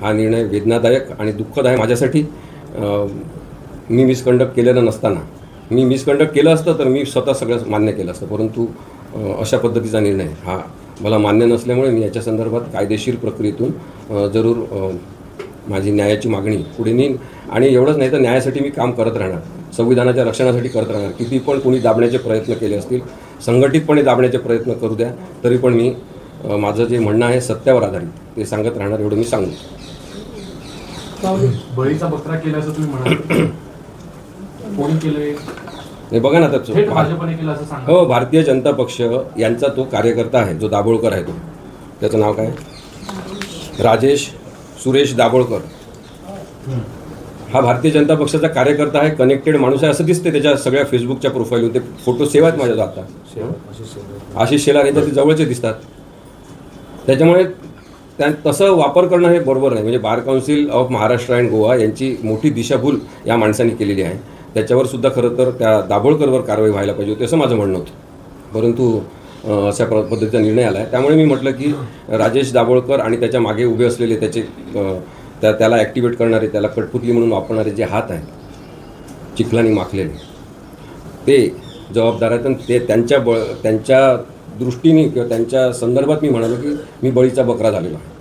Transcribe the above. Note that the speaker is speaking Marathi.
हा निर्णय वेदनादायक आणि दुःखदायक माझ्यासाठी. मी मिसकंडक्ट केलेलं नसताना, मी मिसकंडक्ट केलं असतं तर मी स्वतः सगळं मान्य केलं असतं, परंतु अशा पद्धतीचा निर्णय हा मला मान्य नसल्यामुळे मी याच्या संदर्भात कायदेशीर प्रक्रियेतून जरूर माझी न्यायाची मागणी पुढे नेईन. आणि एवढंच नाही तर न्यायासाठी मी काम करत राहणार, संविधानाच्या रक्षणासाठी करत राहणार. किती पण कोणी दाबण्याचे प्रयत्न केले असतील, संघटितपणे दाबण्याचे प्रयत्न करू द्या, तरी पण मी माझं जे म्हणणं आहे सत्यावर आधारित ते सांगत राहणार, एवढं मी सांगू. बळीचा बकरा केल्याचं तुम्ही म्हणाल, कोणी केलंय? नाही बघा ना, तर भाजपने केलं असं सांगा. हो, भारतीय जनता पक्ष यांचा तो कार्यकर्ता आहे जो दाभोळकर आहे, तो त्याचं नाव काय, राजेश सुरेश दाभोळकर, हा भारतीय जनता पक्षाचा कार्यकर्ता आहे, कनेक्टेड माणूस आहे असं दिसते त्याच्या सगळ्या फेसबुकच्या प्रोफाईलवर. ते फोटो सेव्ह आहेत माझ्या आता. आशिष शेलार यांच्या ते जवळचे दिसतात. त्याच्यामुळे तसं वापर करणं हे बरोबर नाही. म्हणजे bar council of Maharashtra and Goa यांची मोठी दिशाभूल या माणसांनी केलेली आहे. त्याच्यावर सुद्धा खरं तर त्या दाभोळकरवर कारवाई व्हायला पाहिजे होती असं माझं म्हणणं होतं, परंतु अशा पद्धतीचा निर्णय आला आहे. त्यामुळे मी म्हटलं की राजेश दाभोळकर आणि त्याच्या मागे उभे असलेले त्याचे त्याला ॲक्टिवेट करणारे, त्याला कठपुतली म्हणून वापरणारे जे हात आहेत चिखलानी माखलेले, ते जबाबदार आहेत. आणि ते त्यांच्या दृष्टीने किंवा त्यांच्या संदर्भात मी म्हणालो की मी बळीचा बकरा झालेलो आहे.